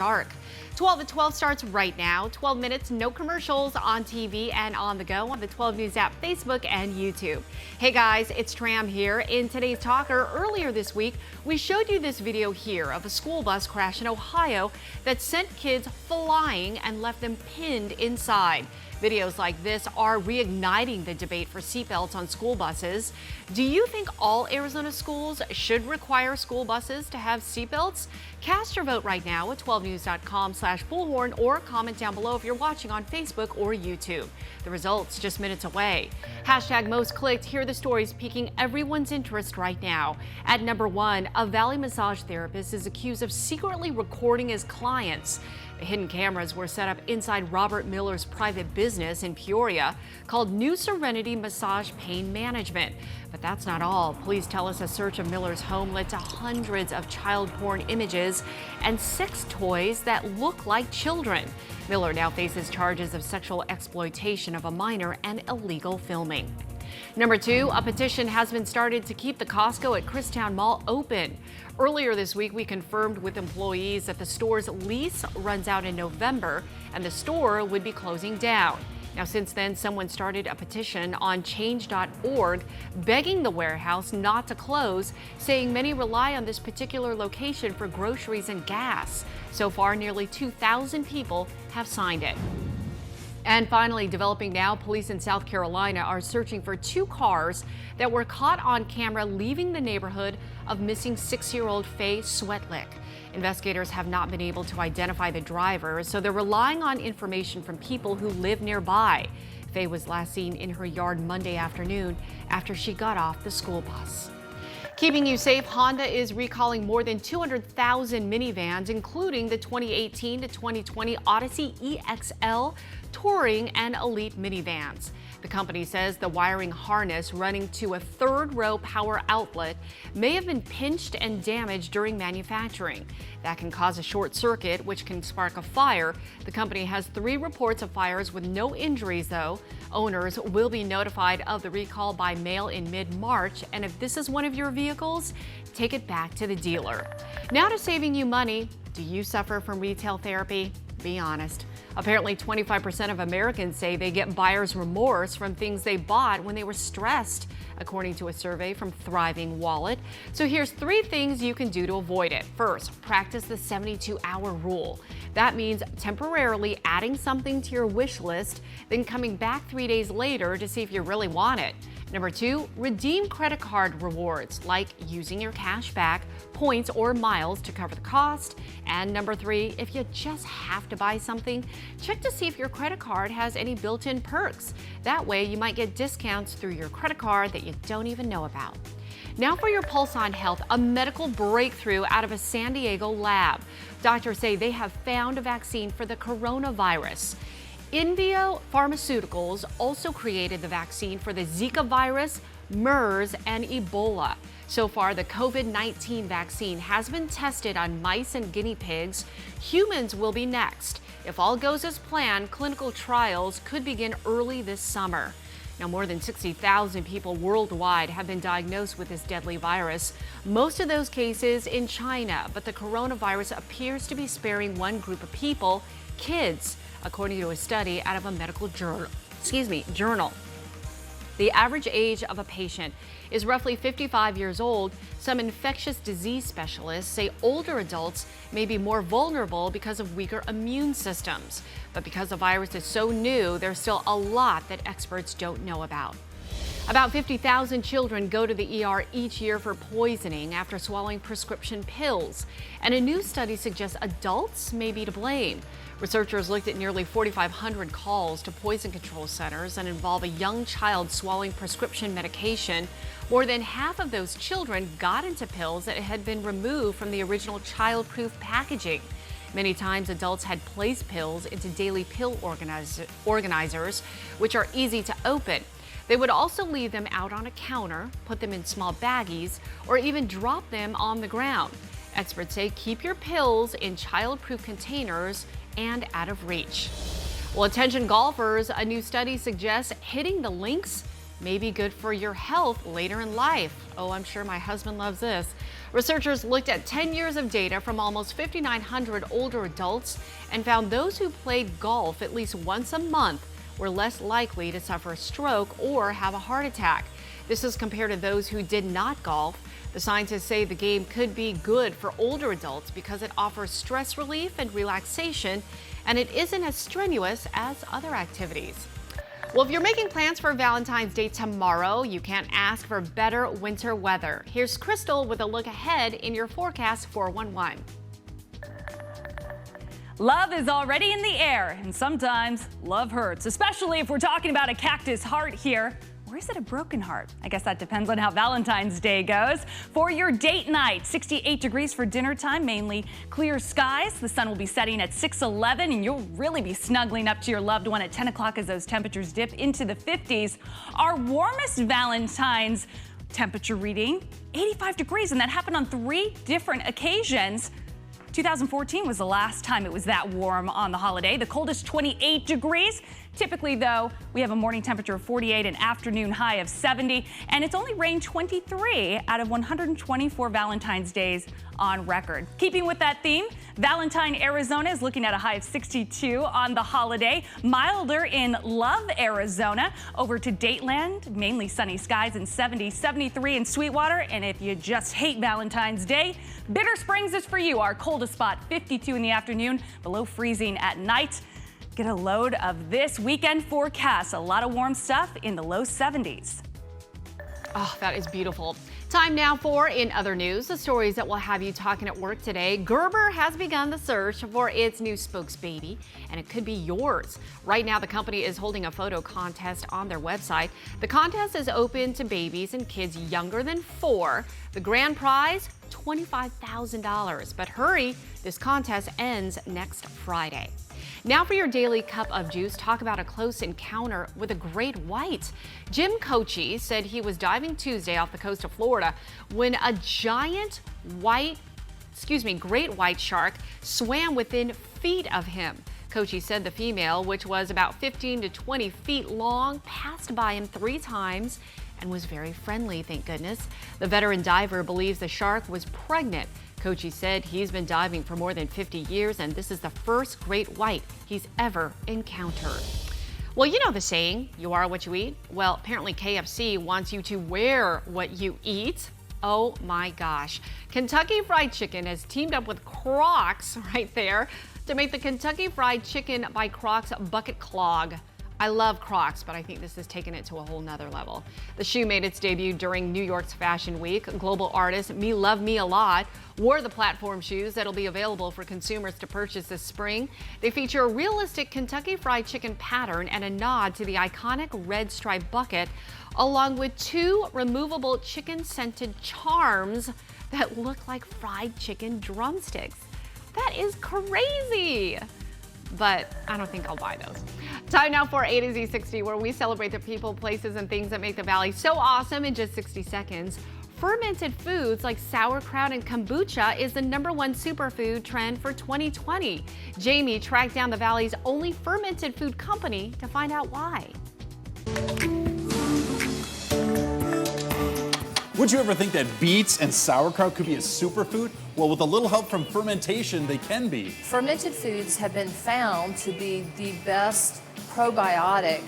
dark. 12 at 12 starts right now. 12 minutes, no commercials on TV and on the go on the 12 News app, Facebook, and YouTube. Hey guys, it's Tram here. In today's Talker, earlier this week, we showed you this video here of a school bus crash in Ohio that sent kids flying and left them pinned inside. Videos like this are reigniting the debate for seatbelts on school buses. Do you think all Arizona schools should require school buses to have seatbelts? Cast your vote right now at 12news.com/bullhorn or comment down below if you're watching on Facebook or YouTube. The results just minutes away. Hashtag most clicked. Here are the stories piquing everyone's interest right now. At number 1, a Valley massage therapist is accused of secretly recording his clients. The hidden cameras were set up inside Robert Miller's private business in Peoria called New Serenity Massage Pain Management. But that's not all. Police tell us a search of Miller's home led to hundreds of child porn images and sex toys that look like children. Miller now faces charges of sexual exploitation of a minor and illegal filming. Number 2, a petition has been started to keep the Costco at Christown Mall open. Earlier this week, we confirmed with employees that the store's lease runs out in November and the store would be closing down. Now, since then, someone started a petition on change.org begging the warehouse not to close, saying many rely on this particular location for groceries and gas. So far, nearly 2,000 people have signed it. And finally, developing now, police in South Carolina are searching for 2 cars that were caught on camera leaving the neighborhood of missing 6-year-old Faye Sweatlick. Investigators have not been able to identify the driver, so they're relying on information from people who live nearby. Faye was last seen in her yard Monday afternoon after she got off the school bus. Keeping you safe, Honda is recalling more than 200,000 minivans, including the 2018 to 2020 Odyssey EXL, Touring, and Elite minivans. The company says the wiring harness running to a third-row power outlet may have been pinched and damaged during manufacturing. That can cause a short circuit, which can spark a fire. The company has 3 reports of fires with no injuries, though. Owners will be notified of the recall by mail in mid-March, and if this is one of your vehicles, take it back to the dealer. Now to saving you money. Do you suffer from retail therapy? Be honest. Apparently, 25% of Americans say they get buyer's remorse from things they bought when they were stressed, according to a survey from Thriving Wallet. So here's 3 things you can do to avoid it. First, practice the 72-hour rule. That means temporarily adding something to your wish list, then coming back 3 days later to see if you really want it. Number 2, redeem credit card rewards, like using your cash back, points, or miles to cover the cost. And number 3, if you just have to buy something, check to see if your credit card has any built-in perks. That way, you might get discounts through your credit card that you don't even know about. Now for your Pulse on Health, a medical breakthrough out of a San Diego lab. Doctors say they have found a vaccine for the coronavirus. Invio Pharmaceuticals also created the vaccine for the Zika virus, MERS, and Ebola. So far, the COVID-19 vaccine has been tested on mice and guinea pigs. Humans will be next. If all goes as planned, clinical trials could begin early this summer. Now, more than 60,000 people worldwide have been diagnosed with this deadly virus, most of those cases in China, but the coronavirus appears to be sparing one group of people, kids, according to a study out of a medical journal. The average age of a patient is roughly 55 years old. Some infectious disease specialists say older adults may be more vulnerable because of weaker immune systems. But because the virus is so new, there's still a lot that experts don't know about. About 50,000 children go to the ER each year for poisoning after swallowing prescription pills. And a new study suggests adults may be to blame. Researchers looked at nearly 4,500 calls to poison control centers and involve a young child swallowing prescription medication. More than half of those children got into pills that had been removed from the original child-proof packaging. Many times, adults had placed pills into daily pill organizers, which are easy to open. They would also leave them out on a counter, put them in small baggies, or even drop them on the ground. Experts say keep your pills in child-proof containers and out of reach. Well, attention golfers, a new study suggests hitting the links may be good for your health later in life. Oh, I'm sure my husband loves this. Researchers looked at 10 years of data from almost 5,900 older adults and found those who played golf at least once a month were less likely to suffer a stroke or have a heart attack. This is compared to those who did not golf. The scientists say the game could be good for older adults because it offers stress relief and relaxation, and it isn't as strenuous as other activities. Well, if you're making plans for Valentine's Day tomorrow, you can't ask for better winter weather. Here's Crystal with a look ahead in your forecast 411. Love is already in the air, and sometimes love hurts, especially if we're talking about a cactus heart here. Or is it a broken heart? I guess that depends on how Valentine's Day goes. For your date night, 68 degrees for dinner time, mainly clear skies. The sun will be setting at 6:11, and you'll really be snuggling up to your loved one at 10 o'clock as those temperatures dip into the 50s. Our warmest Valentine's temperature reading, 85 degrees, and that happened on 3 different occasions. 2014 was the last time it was that warm on the holiday. The coldest 28 degrees. Typically, though, we have a morning temperature of 48, an afternoon high of 70, and it's only rained 23 out of 124 Valentine's Days on record. Keeping with that theme, Valentine, Arizona is looking at a high of 62 on the holiday. Milder in Love, Arizona. Over to Dateland, mainly sunny skies and 70, 73 in Sweetwater. And if you just hate Valentine's Day, Bitter Springs is for you. Our coldest spot, 52 in the afternoon, below freezing at night. Get a load of this weekend forecast. A lot of warm stuff in the low 70s. Oh, that is beautiful. Time now for In Other News, the stories that will have you talking at work today. Gerber has begun the search for its new spokesbaby, and it could be yours. Right now, the company is holding a photo contest on their website. The contest is open to babies and kids younger than 4. The grand prize, $25,000. But hurry, this contest ends next Friday. Now for your daily cup of juice, talk about a close encounter with a great white. Jim Cochi said he was diving Tuesday off the coast of Florida when a giant great white shark swam within feet of him. Cochi said the female, which was about 15 to 20 feet long, passed by him 3 times and was very friendly, thank goodness. The veteran diver believes the shark was pregnant. Cochi said he's been diving for more than 50 years, and this is the first great white he's ever encountered. Well, you know the saying, you are what you eat. Well, apparently KFC wants you to wear what you eat. Oh my gosh. Kentucky Fried Chicken has teamed up with Crocs right there to make the Kentucky Fried Chicken by Crocs bucket clog. I love Crocs, but I think this has taken it to a whole nother level. The shoe made its debut during New York's Fashion Week. Global artist Me Love Me A Lot wore the platform shoes that'll be available for consumers to purchase this spring. They feature a realistic Kentucky Fried Chicken pattern and a nod to the iconic red striped bucket, along with 2 removable chicken-scented charms that look like fried chicken drumsticks. That is crazy! But I don't think I'll buy those. Time now for A to Z 60, where we celebrate the people, places, and things that make the Valley so awesome in just 60 seconds. Fermented foods like sauerkraut and kombucha is the #1 superfood trend for 2020. Jamie tracked down the Valley's only fermented food company to find out why. Would you ever think that beets and sauerkraut could be a superfood? Well, with a little help from fermentation, they can be. Fermented foods have been found to be the best probiotic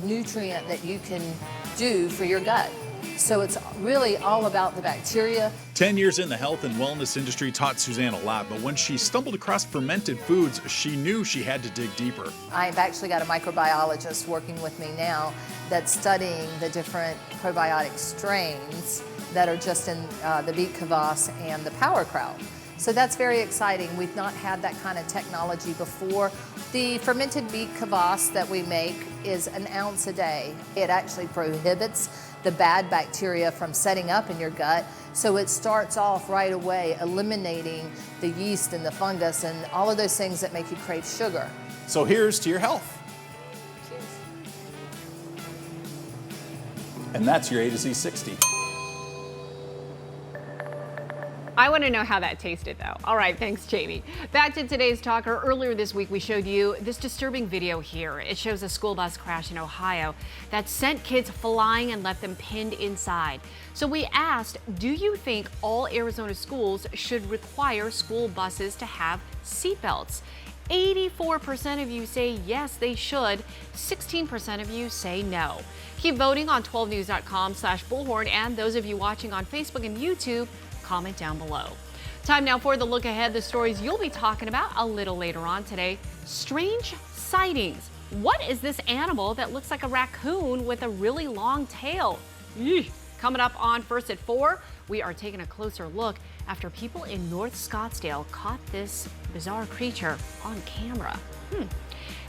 nutrient that you can do for your gut. So it's really all about the bacteria. 10 years in the health and wellness industry taught Suzanne a lot, but when she stumbled across fermented foods, she knew she had to dig deeper. I've actually got a microbiologist working with me now that's studying the different probiotic strains that are just in the beet kvass and the sauerkraut. So that's very exciting. We've not had that kind of technology before. The fermented beet kvass that we make is 1 ounce a day. It actually prohibits the bad bacteria from setting up in your gut. So it starts off right away eliminating the yeast and the fungus and all of those things that make you crave sugar. So here's to your health. Cheers. And that's your A to Z 60. I want to know how that tasted, though. All right, thanks, Jamie. Back to today's talker. Earlier this week, we showed you this disturbing video here. It shows a school bus crash in Ohio that sent kids flying and left them pinned inside. So we asked, do you think all Arizona schools should require school buses to have seatbelts? 84% of you say yes, they should. 16% of you say no. Keep voting on 12news.com/bullhorn, and those of you watching on Facebook and YouTube, comment down below. Time now for the look ahead, the stories you'll be talking about a little later on today. Strange sightings. What is this animal that looks like a raccoon with a really long tail? Eesh. Coming up on First at 4, we are taking a closer look after people in North Scottsdale caught this bizarre creature on camera.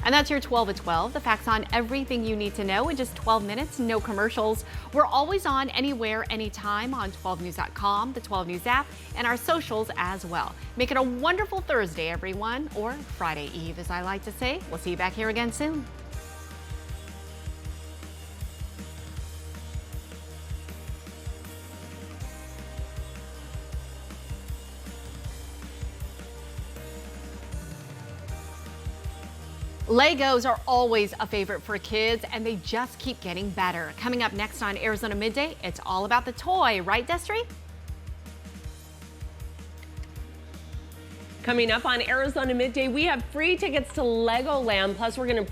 And that's your 12 at 12. The facts on everything you need to know in just 12 minutes, no commercials. We're always on anywhere, anytime on 12news.com, the 12 News app, and our socials as well. Make it a wonderful Thursday, everyone, or Friday Eve, as I like to say. We'll see you back here again soon. Legos are always a favorite for kids, and they just keep getting better. Coming up next on Arizona Midday, it's all about the toy, right, Destry? Coming up on Arizona Midday, we have free tickets to Legoland, plus we're going to